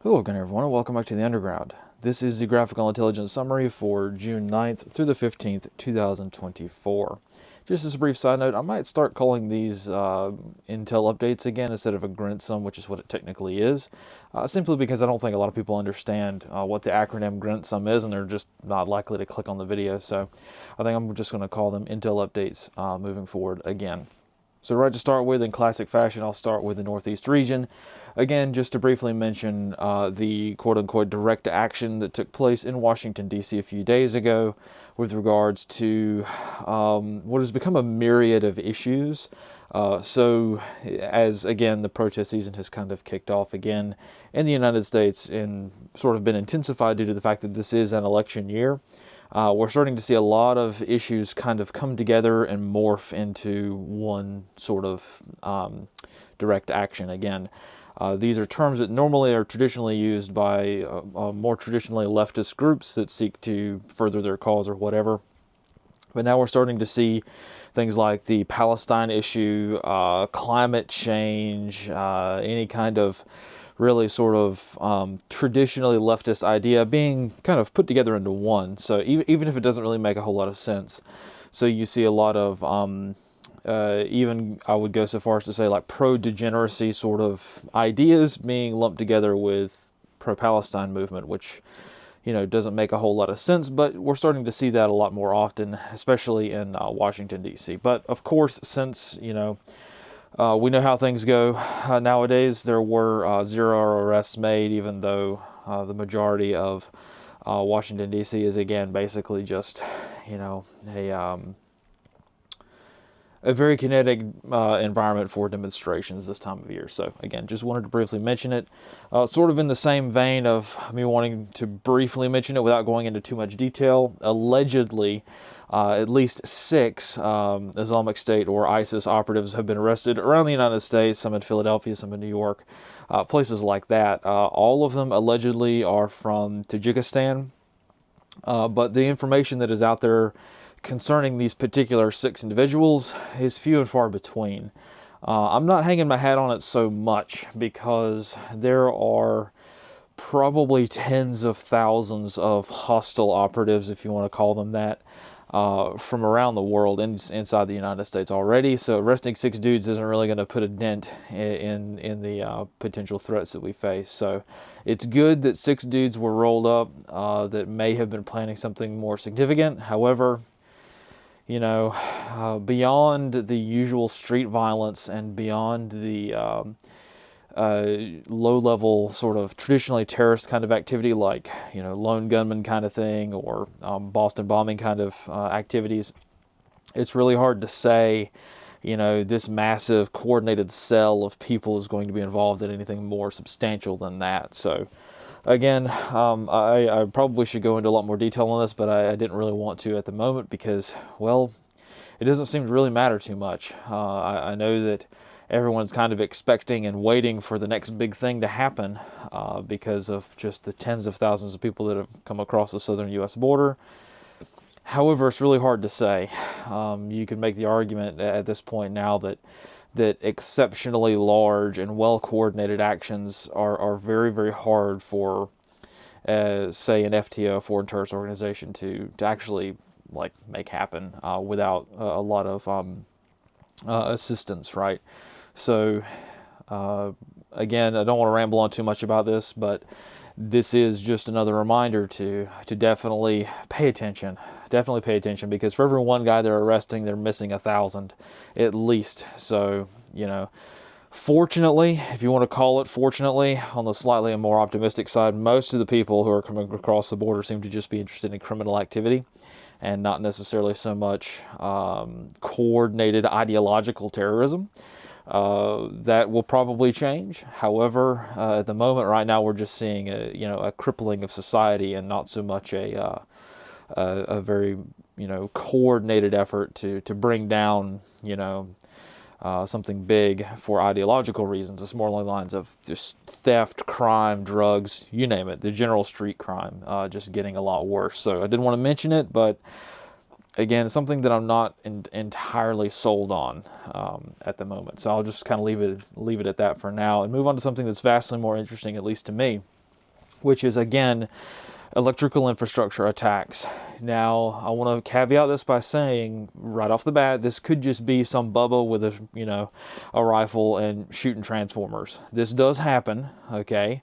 Hello again, everyone, and welcome back to the Underground. This is the Graphical Intelligence Summary for June 9th through the 15th, 2024. Just as a brief side note, I might start calling these Intel updates again instead of a GRINTSUM, which is what it technically is, simply because I don't think a lot of people understand what the acronym GRINTSUM is, and they're just not likely to click on the video, so I think I'm just going to call them Intel updates moving forward again. So right to start with, in classic fashion, I'll start with the Northeast region. Again, just to briefly mention the quote-unquote direct action that took place in Washington, D.C. a few days ago with regards to what has become a myriad of issues. So as, again, the protest season has kind of kicked off again in the United States and sort of been intensified due to the fact that this is an election year, we're starting to see a lot of issues kind of come together and morph into one sort of direct action again. These are terms that normally are traditionally used by more traditionally leftist groups that seek to further their cause or whatever. But now we're starting to see things like the Palestine issue, climate change, any kind of really sort of traditionally leftist idea being kind of put together into one. So even if it doesn't really make a whole lot of sense. So you see a lot of even I would go so far as to say like pro-degeneracy sort of ideas being lumped together with pro-Palestine movement, which, you know, doesn't make a whole lot of sense, but we're starting to see that a lot more often, especially in Washington, D.C. But of course, since, you know, we know how things go nowadays, there were 0 arrests made, even though the majority of Washington, D.C. is, again, basically just, you know, a very kinetic environment for demonstrations this time of year. So again, just wanted to briefly mention it. Sort of in the same vein of me wanting to briefly mention it without going into too much detail, allegedly at least 6 Islamic State or ISIS operatives have been arrested around the United States, some in Philadelphia, some in New York, places like that. All of them allegedly are from Tajikistan, but the information that is out there concerning these particular 6 individuals is few and far between. I'm not hanging my hat on it so much because there are probably tens of thousands of hostile operatives, if you want to call them that, from around the world inside the United States already. So arresting 6 dudes isn't really going to put a dent in the potential threats that we face. So it's good that 6 dudes were rolled up that may have been planning something more significant. However, you know, beyond the usual street violence and beyond the low-level sort of traditionally terrorist kind of activity like, you know, lone gunman kind of thing or Boston bombing kind of activities, it's really hard to say, you know, this massive coordinated cell of people is going to be involved in anything more substantial than that. So again, I probably should go into a lot more detail on this, but I didn't really want to at the moment because, well, it doesn't seem to really matter too much. I know that everyone's kind of expecting and waiting for the next big thing to happen because of just the tens of thousands of people that have come across the southern U.S. border. However, it's really hard to say. You can make the argument at this point now that exceptionally large and well-coordinated actions are very, very hard for, say, an FTO, a foreign terrorist organization, to actually like make happen without a lot of assistance, right? So, again, I don't want to ramble on too much about this, but this is just another reminder to definitely pay attention. Definitely pay attention, because for every one guy they're arresting, they're missing 1,000 at least. So, you know, fortunately, if you want to call it fortunately, on the slightly more optimistic side, most of the people who are coming across the border seem to just be interested in criminal activity and not necessarily so much coordinated ideological terrorism. That will probably change. However, at the moment right now, we're just seeing a crippling of society and not so much a very, you know, coordinated effort to bring down, you know, something big for ideological reasons. It's more along the lines of just theft, crime, drugs, you name it, the general street crime, just getting a lot worse. So I didn't want to mention it, but again, it's something that I'm not entirely sold on at the moment. So I'll just kind of leave it at that for now and move on to something that's vastly more interesting, at least to me. which is, again, electrical infrastructure attacks. Now, I want to caveat this by saying right off the bat, this could just be some bubba with a rifle and shooting transformers. This does happen, okay?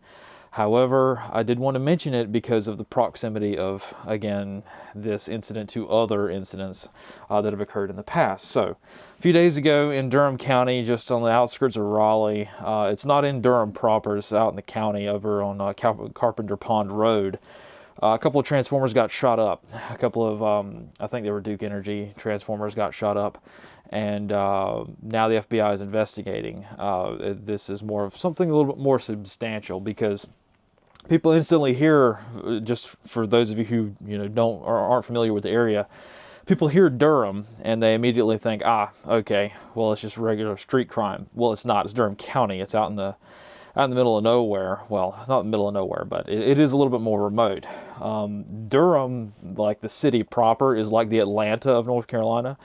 However, I did want to mention it because of the proximity of, again, this incident to other incidents that have occurred in the past. So, a few days ago in Durham County, just on the outskirts of Raleigh, it's not in Durham proper, it's out in the county over on Carpenter Pond Road. A couple of transformers got shot up. A couple of, I think they were Duke Energy transformers got shot up. And now the FBI is investigating. This is more of something a little bit more substantial, because people instantly hear, just for those of you who don't or aren't familiar with the area, people hear Durham and they immediately think, okay, well, it's just regular street crime. Well, it's not. It's Durham County. It's out in the middle of nowhere. Well, not the middle of nowhere, but it is a little bit more remote. Durham, like the city proper, is like the Atlanta of North Carolina.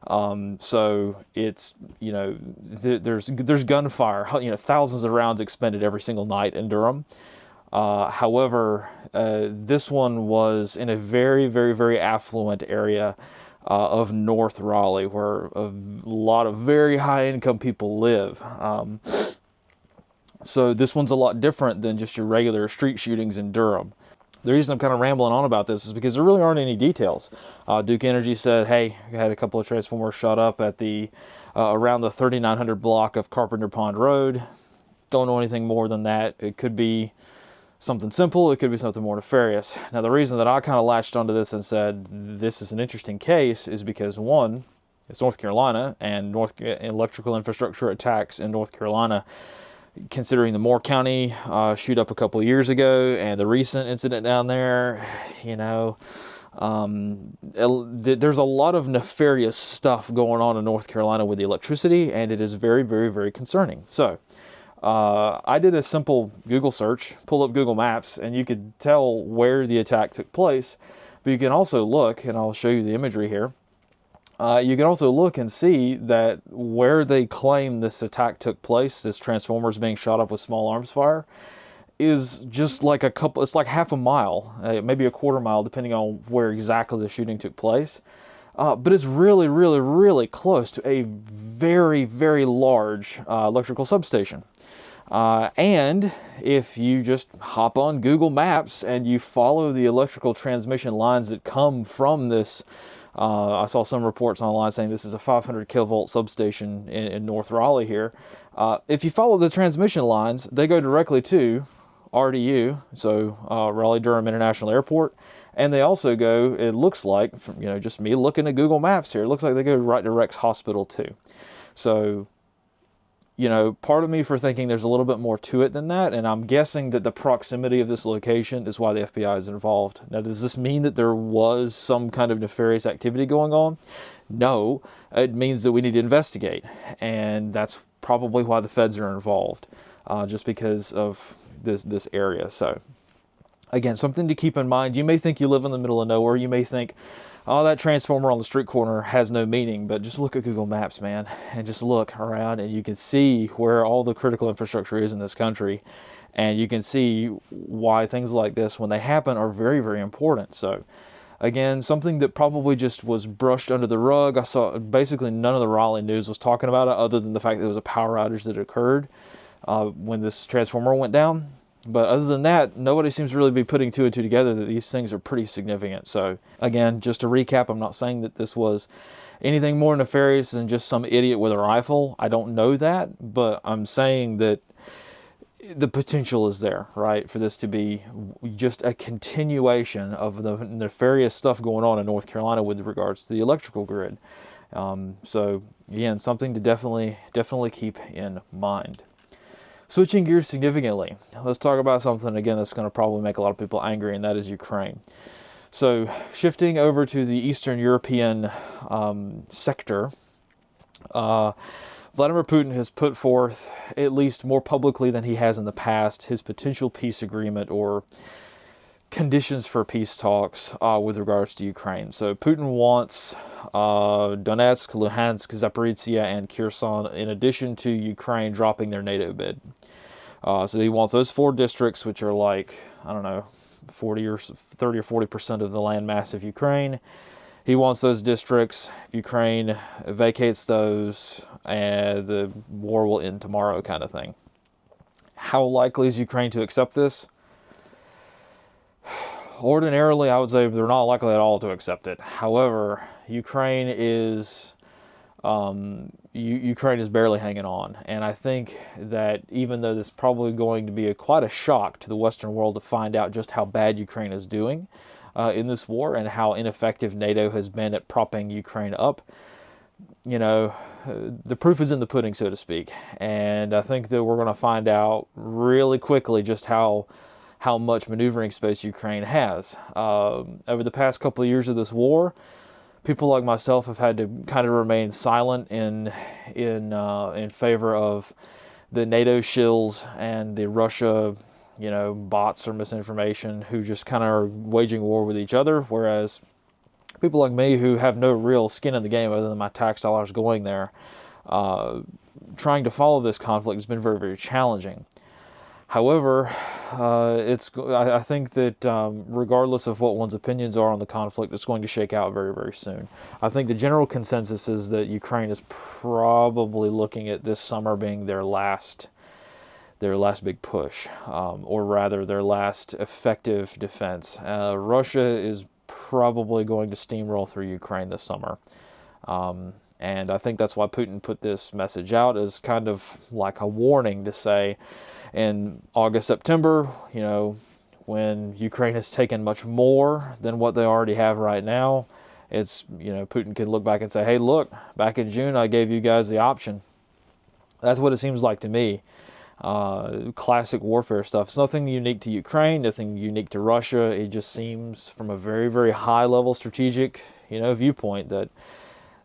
So it's, there's gunfire, thousands of rounds expended every single night in Durham. However, this one was in a very, very, very affluent area of North Raleigh, where a lot of very high-income people live. So this one's a lot different than just your regular street shootings in Durham. The reason I'm kind of rambling on about this is because there really aren't any details. Duke Energy said, hey, we had a couple of transformers shot up at the around the 3900 block of Carpenter Pond Road. Don't know anything more than that. It could be something simple. It could be something more nefarious. Now, the reason that I kind of latched onto this and said this is an interesting case is because, one, it's North Carolina, and electrical infrastructure attacks in North Carolina, considering the Moore County shoot up a couple of years ago and the recent incident down there, there's a lot of nefarious stuff going on in North Carolina with the electricity, and it is very, very, very concerning. So I did a simple Google search, pull up Google Maps, and you could tell where the attack took place. But you can also look, and I'll show you the imagery here. You can also look and see that where they claim this attack took place, this transformers being shot up with small arms fire, is just like it's like half a mile, maybe a quarter mile, depending on where exactly the shooting took place. But it's really, really, really close to a very, very large electrical substation. And if you just hop on Google Maps and you follow the electrical transmission lines that come from this, I saw some reports online saying this is a 500 kilovolt substation in North Raleigh here. If you follow the transmission lines, they go directly to RDU, so Raleigh-Durham International Airport, and they also go, it looks like, from, just me looking at Google Maps here, it looks like they go right to Rex Hospital too. So, part of me for thinking there's a little bit more to it than that, and I'm guessing that the proximity of this location is why the FBI is involved. Now, does this mean that there was some kind of nefarious activity going on? No, it means that we need to investigate, and that's probably why the feds are involved, just because of this area. So, again, something to keep in mind. You may think you live in the middle of nowhere. You may think, oh, that transformer on the street corner has no meaning, but just look at Google Maps, man, and just look around and you can see where all the critical infrastructure is in this country, and you can see why things like this, when they happen, are very, very important. So, again, something that probably just was brushed under the rug. I saw basically none of the Raleigh news was talking about it, other than the fact that it was a power outage that occurred when this transformer went down. But other than that, nobody seems to really be putting two and two together that these things are pretty significant. So, again, just to recap, I'm not saying that this was anything more nefarious than just some idiot with a rifle. I don't know that, but I'm saying that the potential is there, right, for this to be just a continuation of the nefarious stuff going on in North Carolina with regards to the electrical grid. So, again, something to definitely keep in mind. Switching gears significantly, let's talk about something, again, that's going to probably make a lot of people angry, and that is Ukraine. So, shifting over to the Eastern European sector, Vladimir Putin has put forth, at least more publicly than he has in the past, his potential peace agreement or conditions for peace talks with regards to Ukraine. So Putin wants Donetsk, Luhansk, Zaporizhia, and Kherson, in addition to Ukraine dropping their NATO bid. So he wants those 4 districts, which are like, I don't know, 40 or 30 or 40% of the land mass of Ukraine. He wants those districts. If Ukraine vacates those, the war will end tomorrow, kind of thing. How likely is Ukraine to accept this? Ordinarily, I would say they're not likely at all to accept it. However, Ukraine is barely hanging on, and I think that even though this is probably going to be quite a shock to the Western world to find out just how bad Ukraine is doing in this war and how ineffective NATO has been at propping Ukraine up, the proof is in the pudding, so to speak. And I think that we're going to find out really quickly just how much maneuvering space Ukraine has. Over the past couple of years of this war, people like myself have had to kind of remain silent in favor of the NATO shills and the Russia, bots or misinformation who just kind of are waging war with each other, whereas people like me who have no real skin in the game other than my tax dollars going there, trying to follow this conflict has been very, very challenging. However, I think that regardless of what one's opinions are on the conflict, it's going to shake out very, very soon. I think the general consensus is that Ukraine is probably looking at this summer being their last big push, or rather their last effective defense. Russia is probably going to steamroll through Ukraine this summer. And I think that's why Putin put this message out as kind of like a warning to say, in August, September, when Ukraine has taken much more than what they already have right now, it's, Putin could look back and say, hey, look, back in June, I gave you guys the option. That's what it seems like to me. Classic warfare stuff. It's nothing unique to Ukraine, nothing unique to Russia. It just seems from a very, very high level strategic, viewpoint that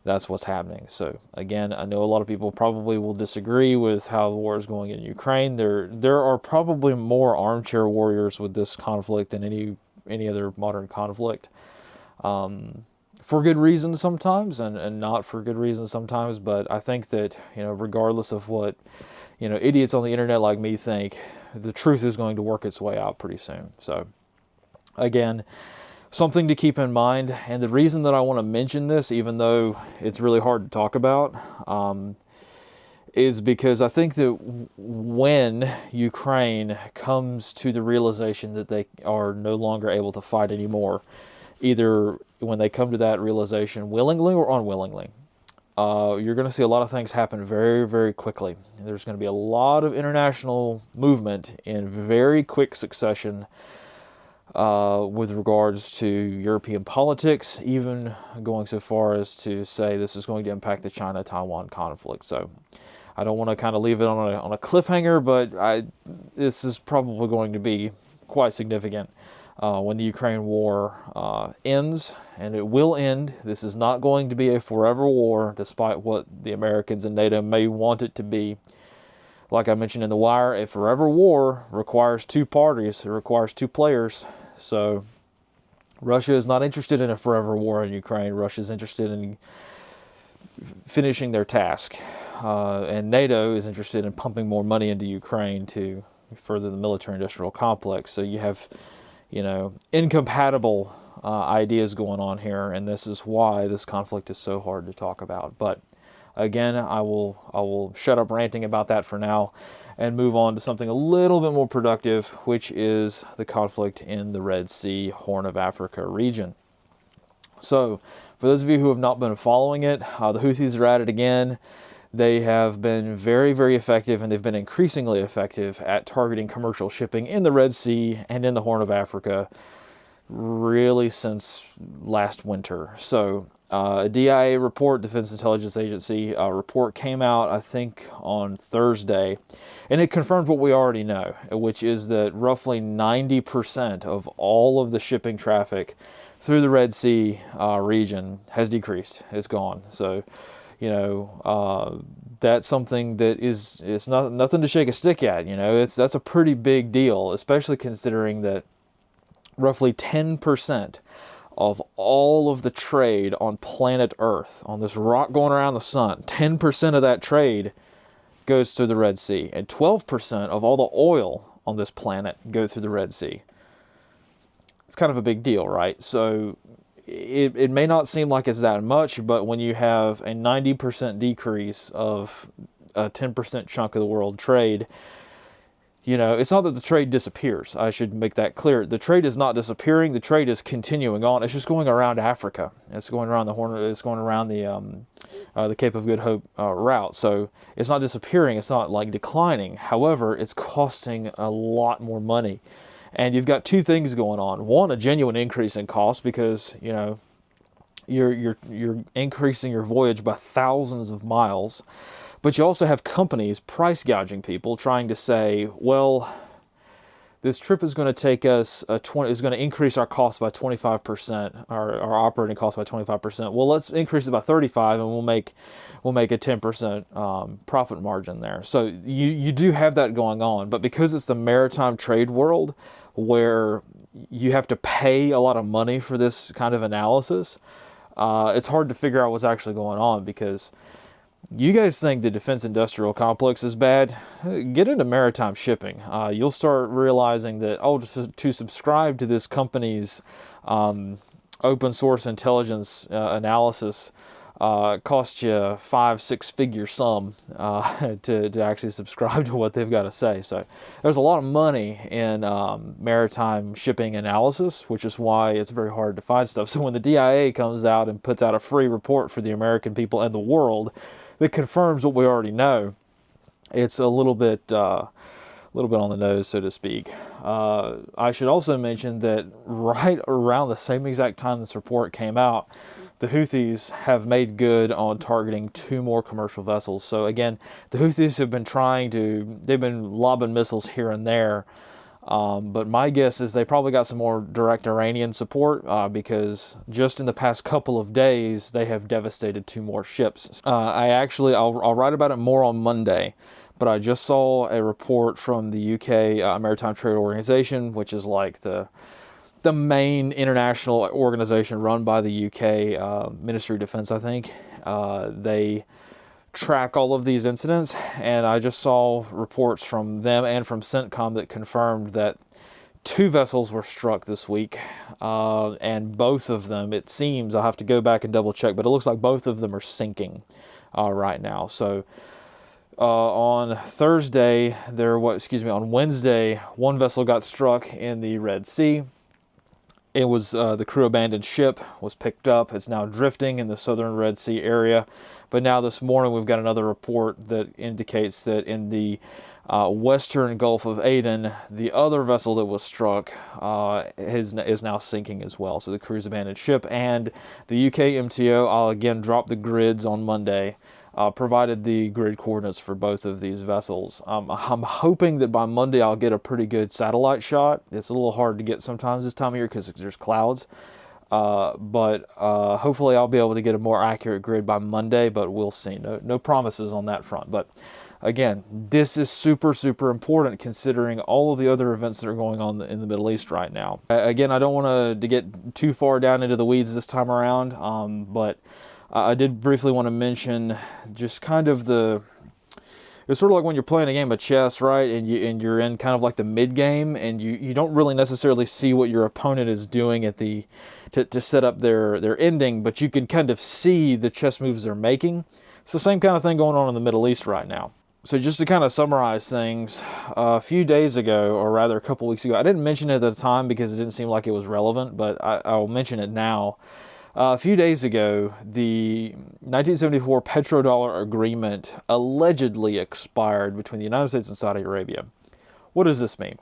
that's what's happening. So again, I know a lot of people probably will disagree with how the war is going in Ukraine. There are probably more armchair warriors with this conflict than any other modern conflict. For good reasons sometimes, and not for good reasons sometimes. But I think that, regardless of what, idiots on the internet like me think, the truth is going to work its way out pretty soon. So again, something to keep in mind, and the reason that I want to mention this, even though it's really hard to talk about, is because I think that when Ukraine comes to the realization that they are no longer able to fight anymore, either when they come to that realization willingly or unwillingly, you're going to see a lot of things happen very, very quickly. There's going to be a lot of international movement in very quick succession with regards to European politics, even going so far as to say this is going to impact the China-Taiwan conflict. So I don't want to kind of leave it on a cliffhanger, but this is probably going to be quite significant when the Ukraine war ends, and it will end. This is not going to be a forever war, despite what the Americans and NATO may want it to be. Like I mentioned in The Wire, a forever war requires 2 parties. It requires 2 players. So Russia is not interested in a forever war in Ukraine. Russia is interested in finishing their task. And NATO is interested in pumping more money into Ukraine to further the military-industrial complex. So you have, incompatible ideas going on here, and this is why this conflict is so hard to talk about. But again, I will shut up ranting about that for now and move on to something a little bit more productive, which is the conflict in the Red Sea, Horn of Africa region. So, for those of you who have not been following it, the Houthis are at it again. They have been very, very effective, and they've been increasingly effective at targeting commercial shipping in the Red Sea and in the Horn of Africa, really since last winter. So, a DIA report, Defense Intelligence Agency report, came out, I think, on Thursday, and it confirmed what we already know, which is that roughly 90% of all of the shipping traffic through the Red Sea region has decreased. It's gone. So, that's something that it's nothing to shake a stick at. That's a pretty big deal, especially considering that roughly 10% of all of the trade on planet Earth, on this rock going around the sun, 10% of that trade goes through the Red Sea, and 12% of all the oil on this planet go through the Red Sea. It's kind of a big deal, right? So it may not seem like it's that much, but when you have a 90% decrease of a 10% chunk of the world trade, you know, it's not that the trade disappears. I should make that clear. The trade is not disappearing. The trade is continuing on. It's just going around Africa. It's going around the Horn. It's going around the Cape of Good Hope route. So it's not disappearing. It's not like declining. However, it's costing a lot more money. And you've got two things going on. One, a genuine increase in cost because, you know, you're increasing your voyage by thousands of miles. But you also have companies price gouging people, trying to say, well, this trip is going to take us is going to increase our cost by 25%, our operating cost by 25%. Well, let's increase it by 35, and we'll make a 10% profit margin there. So you do have that going on, but because it's the maritime trade world where you have to pay a lot of money for this kind of analysis, it's hard to figure out what's actually going on because. You guys think the defense industrial complex is bad? Get into maritime shipping. You'll start realizing that, to subscribe to this company's open source intelligence analysis costs you 5-6 figure sum to actually subscribe to what they've got to say. So there's a lot of money in maritime shipping analysis, which is why it's very hard to find stuff. So when the DIA comes out and puts out a free report for the American people and the world that confirms what we already know, it's a little bit on the nose, so to speak. I should also mention that right around the same exact time this report came out, the Houthis have made good on targeting 2 more commercial vessels. So again, the Houthis have they've been lobbing missiles here and there. But my guess is they probably got some more direct Iranian support because just in the past couple of days, they have devastated 2 more ships. I'll write about it more on Monday, but I just saw a report from the UK Maritime Trade Organization, which is like the main international organization run by the UK Ministry of Defense, I think. They track all of these incidents, and I just saw reports from them and from CENTCOM that confirmed that 2 vessels were struck this week, and both of them, it seems, I'll have to go back and double check, but it looks like both of them are sinking right now. So on Wednesday, 1 vessel got struck in the Red Sea. It was the crew abandoned ship was picked up. It's now drifting in the southern Red Sea area. But now this morning we've got another report that indicates that in the western Gulf of Aden, the other vessel that was struck is now sinking as well. So the crew's abandoned ship and the UK MTO, I'll again drop the grids on Monday, provided the grid coordinates for both of these vessels. I'm hoping that by Monday I'll get a pretty good satellite shot. It's a little hard to get sometimes this time of year because there's clouds. But hopefully I'll be able to get a more accurate grid by Monday, but we'll see. No promises on that front. But again, this is super, super important considering all of the other events that are going on in the Middle East right now. Again, I don't want to get too far down into the weeds this time around, but I did briefly want to mention just kind of it's sort of like when you're playing a game of chess, right? And you're in kind of like the mid game, and you don't really necessarily see what your opponent is doing at to set up their ending, but you can kind of see the chess moves they're making. It's the same kind of thing going on in the Middle East right now. So just to kind of summarize things, a few days ago, or rather a couple weeks ago, I didn't mention it at the time because it didn't seem like it was relevant, but I'll mention it now. A few days ago, the 1974 petrodollar agreement allegedly expired between the United States and Saudi Arabia. What does this mean?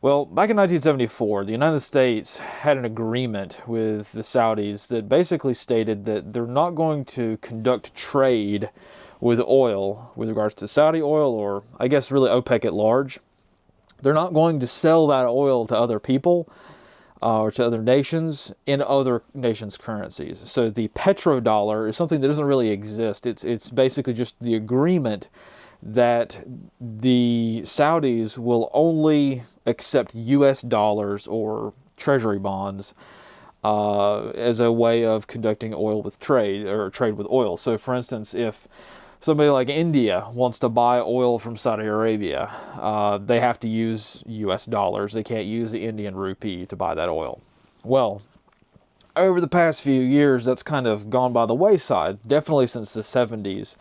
Well, back in 1974, the United States had an agreement with the Saudis that basically stated that they're not going to conduct trade with oil with regards to Saudi oil, or I guess really OPEC at large. They're not going to sell that oil to other people or to other nations in other nations' currencies. So the petrodollar is something that doesn't really exist. It's basically just the agreement that the Saudis will only accept U.S. dollars or treasury bonds as a way of conducting oil with trade, or trade with oil. So for instance, if somebody like India wants to buy oil from Saudi Arabia, they have to use US dollars. They can't use the Indian rupee to buy that oil. Well, over the past few years, that's kind of gone by the wayside, definitely since the 70s.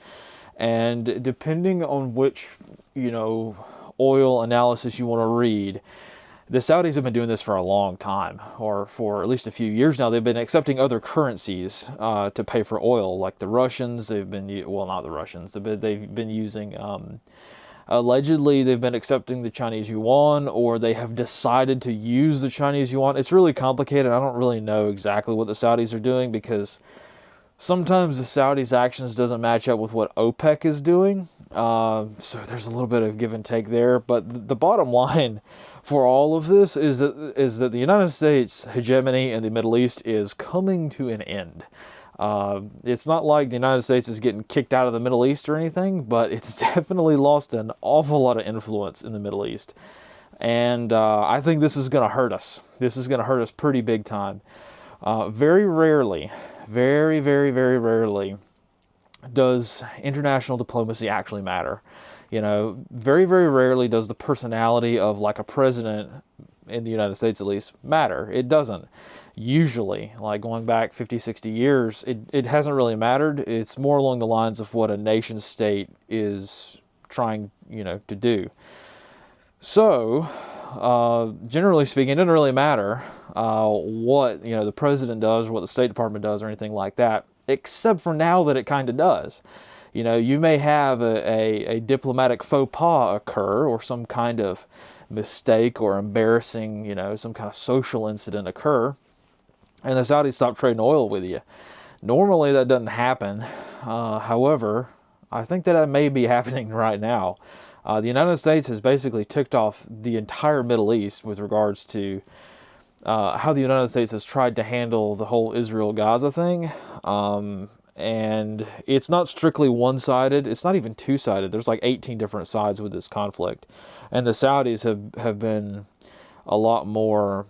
And depending on which, oil analysis you want to read, the Saudis have been doing this for a long time, or for at least a few years now. They've been accepting other currencies to pay for oil, like the Russians. They've been, well, not the Russians, they've been using, allegedly, they've been accepting the Chinese yuan, or they have decided to use the Chinese yuan. It's really complicated. I don't really know exactly what the Saudis are doing, because sometimes the Saudis' actions doesn't match up with what OPEC is doing. So there's a little bit of give and take there. But the bottom line for all of this is that the United States hegemony in the Middle East is coming to an end. It's not like the United States is getting kicked out of the Middle East or anything, but it's definitely lost an awful lot of influence in the Middle East. And I think this is going to hurt us. This is going to hurt us pretty big time. Very rarely, very, very, very rarely does international diplomacy actually matter. Very, very rarely does the personality of like a president in the United States, at least, matter. It doesn't. Usually, like going back 50, 60 years, it hasn't really mattered. It's more along the lines of what a nation state is trying, to do. So, generally speaking, it doesn't really matter what, the president does or what the State Department does or anything like that, except for now that it kind of does. You may have a diplomatic faux pas occur, or some kind of mistake or embarrassing, some kind of social incident occur, and the Saudis stop trading oil with you. Normally that doesn't happen. However, I think that may be happening right now. The United States has basically ticked off the entire Middle East with regards to how the United States has tried to handle the whole Israel-Gaza thing. And it's not strictly one-sided. It's not even two-sided. There's like 18 different sides with this conflict. And the Saudis have been a lot more,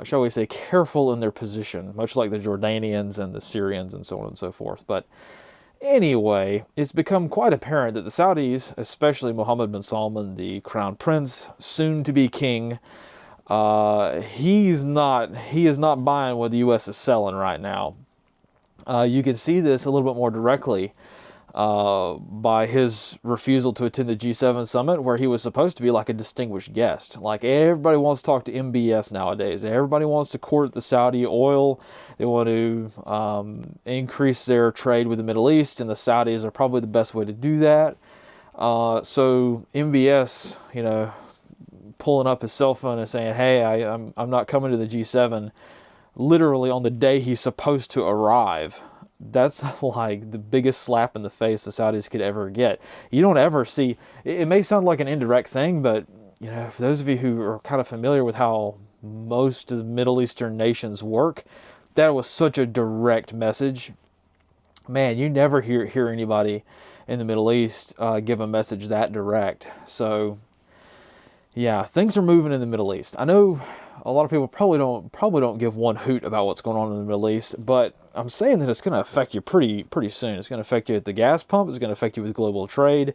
shall we say, careful in their position, much like the Jordanians and the Syrians and so on and so forth. But anyway, it's become quite apparent that the Saudis, especially Mohammed bin Salman, the crown prince, soon to be king, he is not buying what the U.S. is selling right now. You can see this a little bit more directly by his refusal to attend the G7 summit, where he was supposed to be like a distinguished guest. Like, everybody wants to talk to MBS nowadays. Everybody wants to court the Saudi oil. They want to increase their trade with the Middle East, and the Saudis are probably the best way to do that. So MBS, pulling up his cell phone and saying, "Hey, I'm not coming to the G7," literally on the day he's supposed to arrive. That's like the biggest slap in the face the Saudis could ever get. You don't ever see, it may sound like an indirect thing, but for those of you who are kind of familiar with how most of the Middle Eastern nations work, that was such a direct message. Man, you never hear anybody in the Middle East give a message that direct. So yeah, things are moving in the Middle East. I know a lot of people probably don't give one hoot about what's going on in the Middle East, but I'm saying that it's going to affect you pretty soon. It's going to affect you at the gas pump. It's going to affect you with global trade,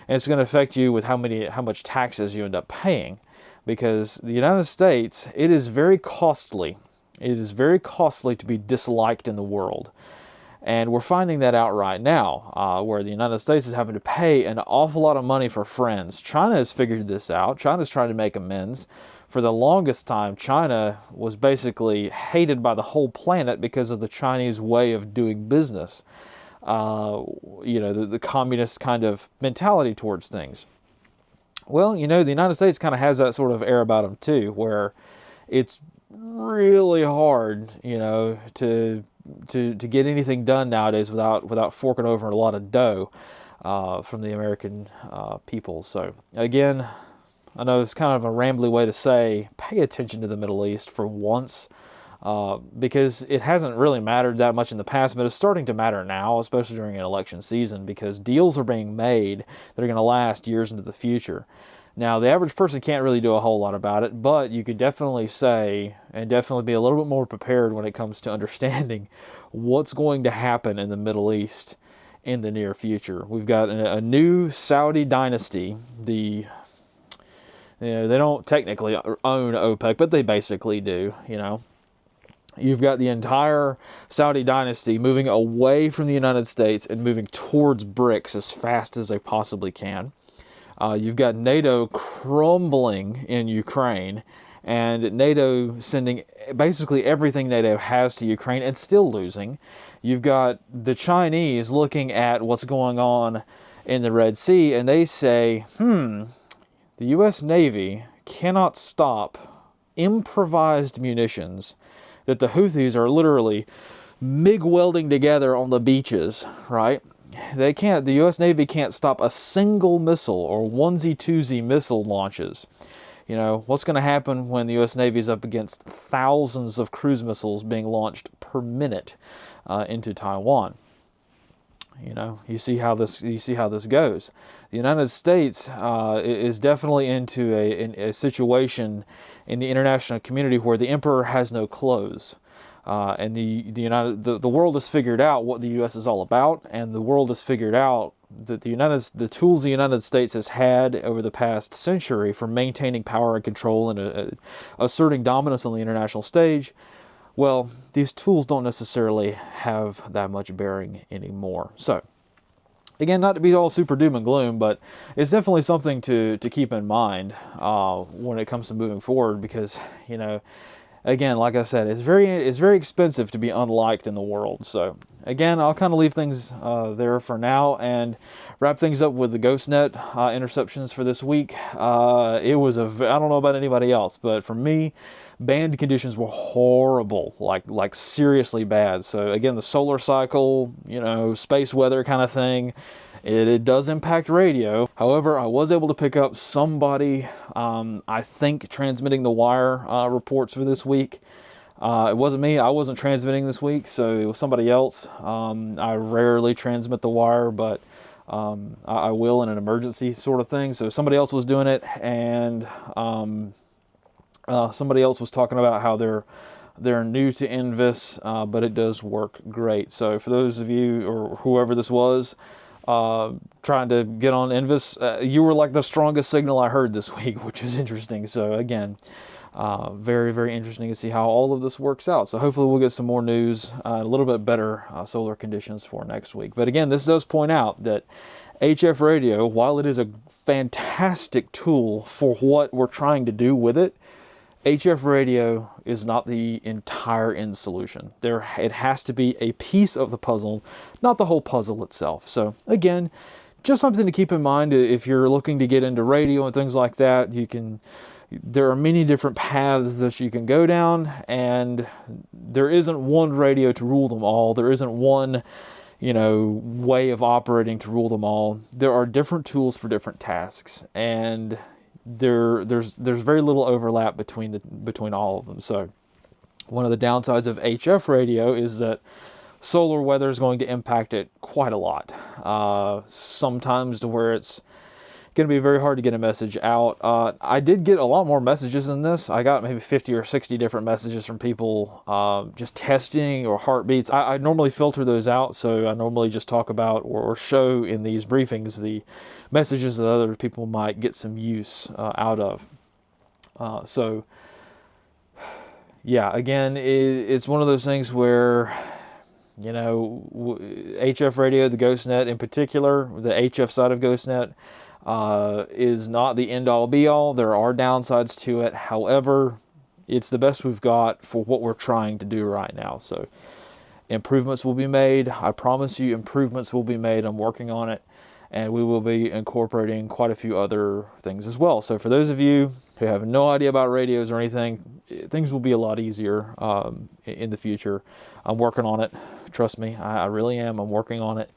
and it's going to affect you with how much taxes you end up paying, because the United States, it is very costly. It is very costly to be disliked in the world. And we're finding that out right now, where the United States is having to pay an awful lot of money for friends. China has figured this out. China's trying to make amends. For the longest time, China was basically hated by the whole planet because of the Chinese way of doing business. The communist kind of mentality towards things. Well, the United States kind of has that sort of air about them too, where it's really hard, to get anything done nowadays without forking over a lot of dough from the American people. So again, I know it's kind of a rambly way to say, pay attention to the Middle East for once, because it hasn't really mattered that much in the past, but it's starting to matter now, especially during an election season, because deals are being made that are going to last years into the future. Now, the average person can't really do a whole lot about it, but you could definitely say, and definitely be a little bit more prepared when it comes to understanding what's going to happen in the Middle East in the near future. We've got a new Saudi dynasty. They don't technically own OPEC, but they basically do, You've got the entire Saudi dynasty moving away from the United States and moving towards BRICS as fast as they possibly can. You've got NATO crumbling in Ukraine, and NATO sending basically everything NATO has to Ukraine and still losing. You've got the Chinese looking at what's going on in the Red Sea, and they say, the U.S. Navy cannot stop improvised munitions that the Houthis are literally MIG welding together on the beaches, right? The U.S. Navy can't stop a single missile or onesie-twosie missile launches. What's going to happen when the U.S. Navy is up against thousands of cruise missiles being launched per minute into Taiwan? You see how this goes. The United States is definitely into a situation in the international community where the emperor has no clothes, and the world has figured out what the U.S. is all about, and the world has figured out that the tools the United States has had over the past century for maintaining power and control and asserting dominance on the international stage. Well, these tools don't necessarily have that much bearing anymore. So, again, not to be all super doom and gloom, but it's definitely something to keep in mind when it comes to moving forward, because, again, like I said, it's very expensive to be unliked in the world. So, again, I'll kind of leave things there for now and wrap things up with the GhostNet interceptions for this week. It was I don't know about anybody else, but for me, band conditions were horrible, like seriously bad. So again, the solar cycle, space weather kind of thing, it does impact radio. However, I was able to pick up somebody, I think, transmitting the wire reports for this week. It wasn't me. I wasn't transmitting this week, so it was somebody else. I rarely transmit the wire, but I will in an emergency sort of thing. So somebody else was doing it, and somebody else was talking about how they're new to Invis, but it does work great. So for those of you, or whoever this was, trying to get on Invis, you were like the strongest signal I heard this week, which is interesting. So again, very, very interesting to see how all of this works out. So hopefully we'll get some more news, a little bit better solar conditions for next week. But again, this does point out that HF radio, while it is a fantastic tool for what we're trying to do with it, HF radio is not the entire end solution. It has to be a piece of the puzzle, not the whole puzzle itself. So again, just something to keep in mind if you're looking to get into radio and things like that. There are many different paths that you can go down, and there isn't one radio to rule them all. There isn't one, way of operating to rule them all. There are different tools for different tasks, and there's very little overlap between all of them. So one of the downsides of HF radio is that solar weather is going to impact it quite a lot. Sometimes to where it's going to be very hard to get a message out. I did get a lot more messages than this. I got maybe 50 or 60 different messages from people just testing or heartbeats. I normally filter those out, so I normally just talk about or show in these briefings the messages that other people might get some use out of. So, yeah, again, it's one of those things where, HF radio, the GhostNet in particular, the HF side of GhostNet, is not the end-all be-all. There are downsides to it. However, it's the best we've got for what we're trying to do right now. So improvements will be made. I promise you improvements will be made. I'm working on it, and we will be incorporating quite a few other things as well. So for those of you who have no idea about radios or anything, things will be a lot easier in the future. I'm working on it. Trust me, I really am. I'm working on it.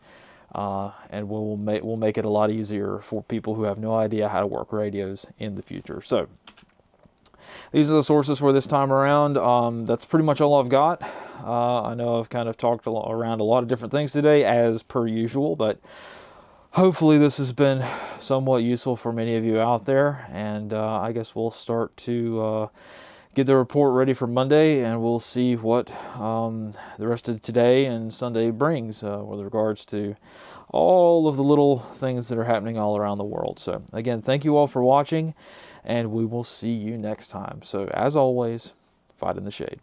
And we'll make it a lot easier for people who have no idea how to work radios in the future. So these are the sources for this time around. That's pretty much all I've got. I know I've kind of talked around a lot of different things today, as per usual, but hopefully this has been somewhat useful for many of you out there. And I guess we'll start to get the report ready for Monday, and we'll see what the rest of today and Sunday brings with regards to all of the little things that are happening all around the world. So again, thank you all for watching, and we will see you next time. So as always, fight in the shade.